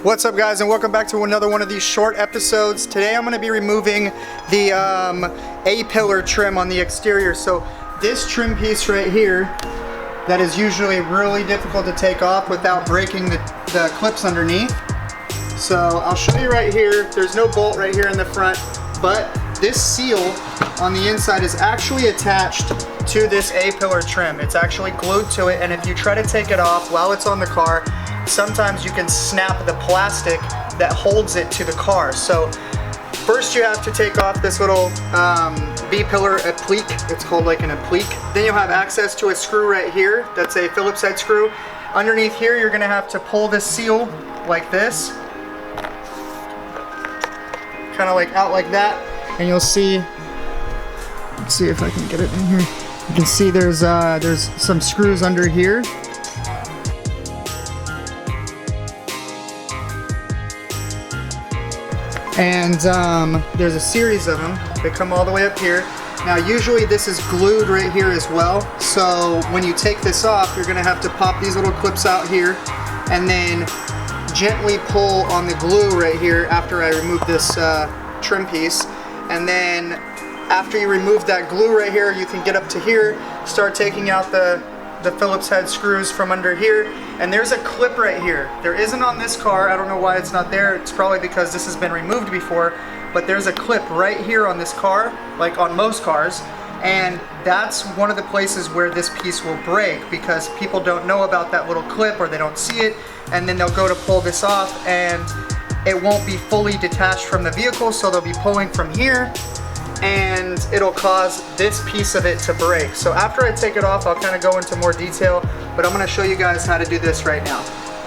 What's up, guys, and welcome back to another one of these short episodes. Today I'm going to be removing the A-pillar trim on the exterior. So this trim piece right here that is usually really difficult to take off without breaking the clips underneath. So I'll show you right here. There's no bolt right here in the front, but this seal on the inside is actually attached to this A-pillar trim. It's actually glued to it, and if you try to take it off while it's on the car, sometimes you can snap the plastic that holds it to the car. So first you have to take off this little B-pillar applique. It's called like an applique. Then you'll have access to a screw right here. That's a Phillips head screw. Underneath here you're gonna have to pull this seal like this. Kind of like out like that. And you'll see, let's see if I can get it in here. You can see there's some screws under here. And there's a series of them that come all the way up here. Now usually this is glued right here as well, so when you take this off you're gonna have to pop these little clips out here and then gently pull on the glue right here after I remove this trim piece. And then after you remove that glue right here, you can get up to here, start taking out the Phillips head screws from under here, and there's a clip right here. There isn't on this car. I don't know why it's not there. It's probably because this has been removed before, but there's a clip right here on this car, like on most cars, and that's one of the places where this piece will break because people don't know about that little clip or they don't see it, and then they'll go to pull this off and it won't be fully detached from the vehicle, so they'll be pulling from here and it'll cause this piece of it to break. So after I take it off, I'll kind of go into more detail, but I'm going to show you guys how to do this right now.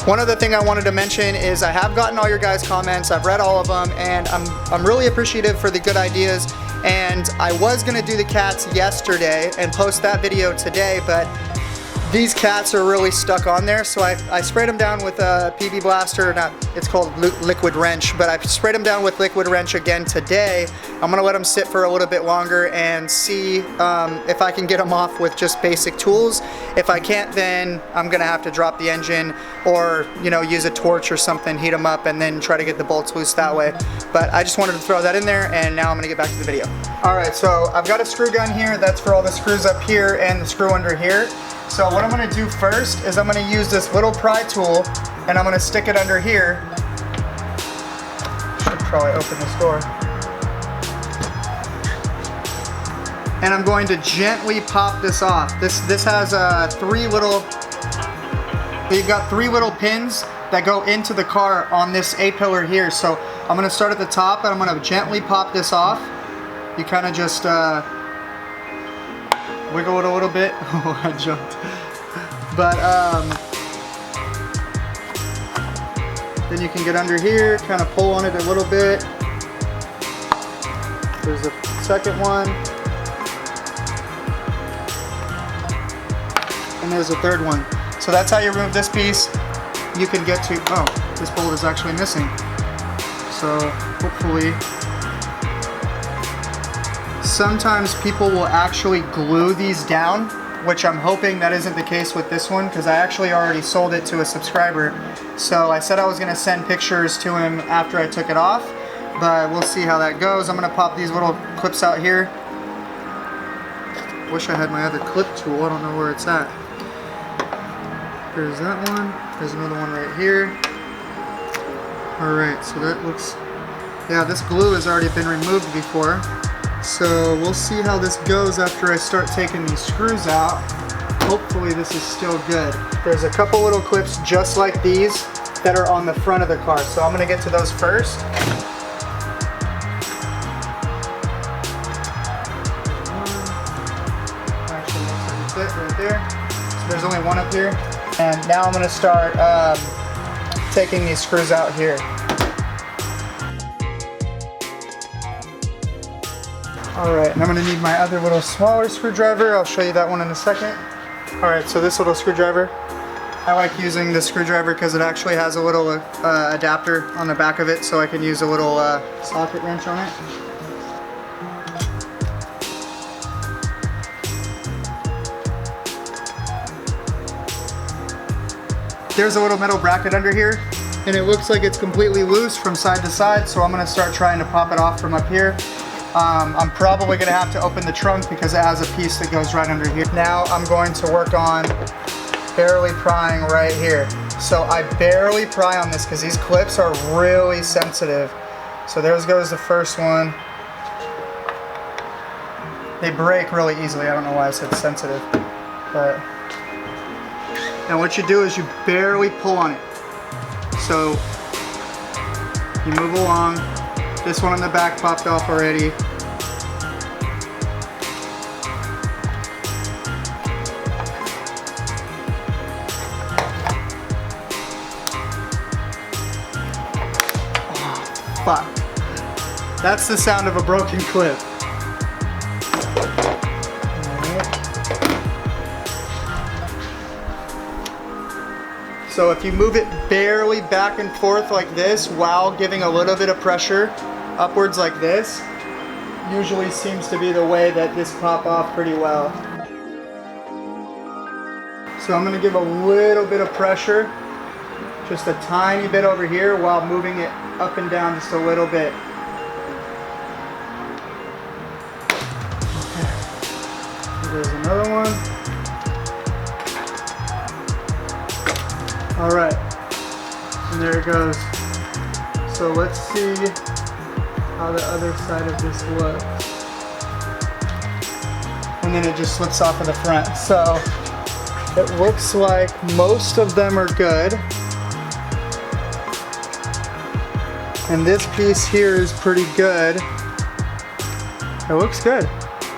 One other thing I wanted to mention is I have gotten all your guys' comments. I've read all of them, and I'm really appreciative for the good ideas. And I was going to do the cats yesterday and post that video today, but these cats are really stuck on there, so I sprayed them down with a PB Blaster, it's called Liquid Wrench, but I sprayed them down with Liquid Wrench again today. I'm gonna let them sit for a little bit longer and see if I can get them off with just basic tools. If I can't, then I'm gonna have to drop the engine or, you know, use a torch or something, heat them up, and then try to get the bolts loose that way. But I just wanted to throw that in there, and now I'm gonna get back to the video. All right, so I've got a screw gun here. That's for all the screws up here and the screw under here. So what I'm going to do first is I'm going to use this little pry tool and I'm going to stick it under here. Should probably open this door. And I'm going to gently pop this off. This has you've got three little pins that go into the car on this A-pillar here. So I'm going to start at the top and I'm going to gently pop this off. You kind of just wiggle it a little bit. Oh, I jumped. But then you can get under here, kind of pull on it a little bit. There's the second one. And there's the third one. So that's how you remove this piece. You can get to, oh, this bolt is actually missing. So hopefully, sometimes people will actually glue these down, which I'm hoping that isn't the case with this one because I actually already sold it to a subscriber. So I said I was gonna send pictures to him after I took it off, but we'll see how that goes. I'm gonna pop these little clips out here. Wish I had my other clip tool, I don't know where it's at. There's that one, there's another one right here. All right, so that looks, yeah, this glue has already been removed before. So we'll see how this goes after I start taking these screws out. Hopefully this is still good. There's a couple little clips just like these that are on the front of the car. So I'm gonna get to those first. Actually looks like a fit right there. So there's only one up here. And now I'm gonna start taking these screws out here. Alright, and I'm going to need my other little smaller screwdriver. I'll show you that one in a second. Alright, so this little screwdriver, I like using this screwdriver because it actually has a little adapter on the back of it, so I can use a little socket wrench on it. There's a little metal bracket under here. and it looks like it's completely loose from side to side, so I'm gonna start trying to pop it off from up here. I'm probably gonna have to open the trunk because it has a piece that goes right under here. Now I'm going to work on barely prying right here. So I barely pry on this because these clips are really sensitive. So there goes the first one. They break really easily. I don't know why I said sensitive, but. And what you do is you barely pull on it. So you move along. This one on the back popped off already. Oh, fuck. That's the sound of a broken clip. So if you move it barely back and forth like this while giving a little bit of pressure upwards like this, usually seems to be the way that this pop off pretty well. So I'm going to give a little bit of pressure, just a tiny bit over here while moving it up and down just a little bit. Okay. There's another one. All right, and there it goes. So let's see how the other side of this looks. And then it just slips off of the front. So it looks like most of them are good. And this piece here is pretty good. It looks good.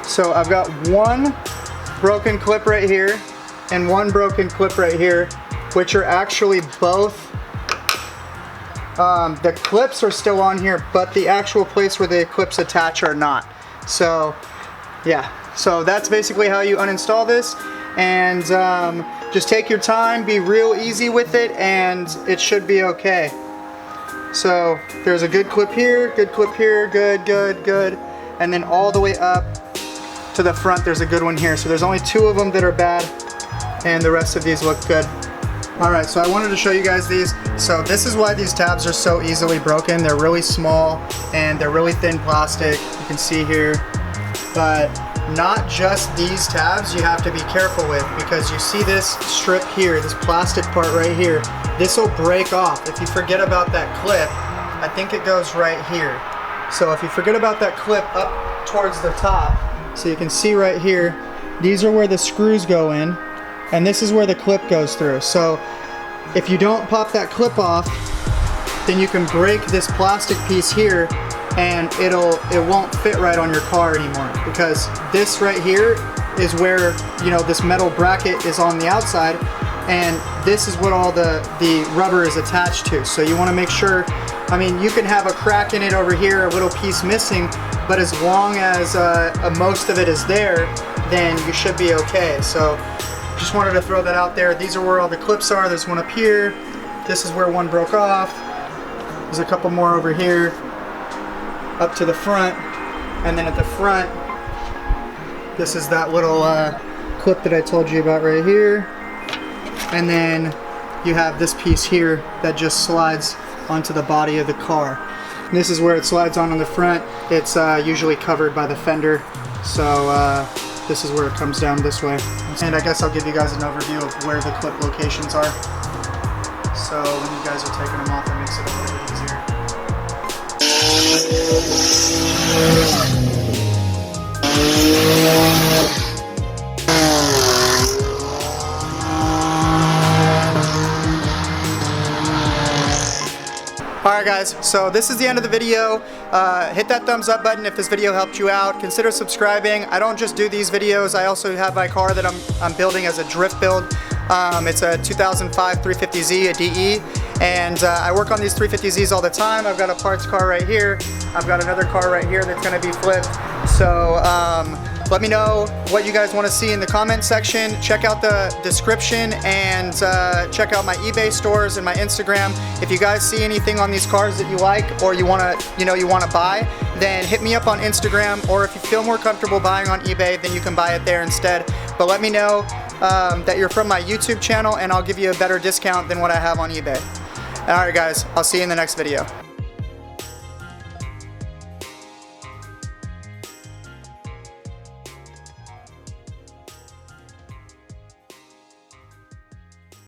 So I've got one broken clip right here and one broken clip right here, which are actually both, the clips are still on here, but the actual place where the clips attach are not. So yeah, so that's basically how you uninstall this, and just take your time, be real easy with it, and it should be okay. So there's a good clip here, good, good, and then all the way up to the front there's a good one here. So there's only two of them that are bad, and the rest of these look good. Alright, so I wanted to show you guys these. So this is why these tabs are so easily broken. They're really small and they're really thin plastic, you can see here. But not just these tabs you have to be careful with, because you see this strip here, this plastic part right here, this will break off. If you forget about that clip, I think it goes right here. So if you forget about that clip up towards the top, so you can see right here, these are where the screws go in. And this is where the clip goes through. So if you don't pop that clip off, then you can break this plastic piece here and it won't fit right on your car anymore, because this right here is where, you know, this metal bracket is on the outside, and this is what all the rubber is attached to. So you want to make sure, I mean, you can have a crack in it over here, a little piece missing, but as long as most of it is there, then you should be okay. So just wanted to throw that out there. These are where all the clips are. There's one up here. This is where one broke off. There's a couple more over here up to the front. And then at the front, this is that little clip that I told you about right here. And then you have this piece here that just slides onto the body of the car. And this is where it slides on the front. It's usually covered by the fender. So this is where it comes down this way. And I guess I'll give you guys an overview of where the clip locations are. So when you guys are taking them off, it makes it a little bit easier. Alright guys, so this is the end of the video. Hit that thumbs up button if this video helped you out. Consider subscribing. I don't just do these videos, I also have my car that I'm building as a drift build. It's a 2005 350Z, a DE, and I work on these 350Zs all the time. I've got a parts car right here. I've got another car right here that's going to be flipped. So let me know what you guys want to see in the comment section. Check out the description and check out my eBay stores and my Instagram. If you guys see anything on these cars that you like or you want to buy, then hit me up on Instagram, or if you feel more comfortable buying on eBay, then you can buy it there instead. But let me know that you're from my YouTube channel and I'll give you a better discount than what I have on eBay. Alright guys, I'll see you in the next video.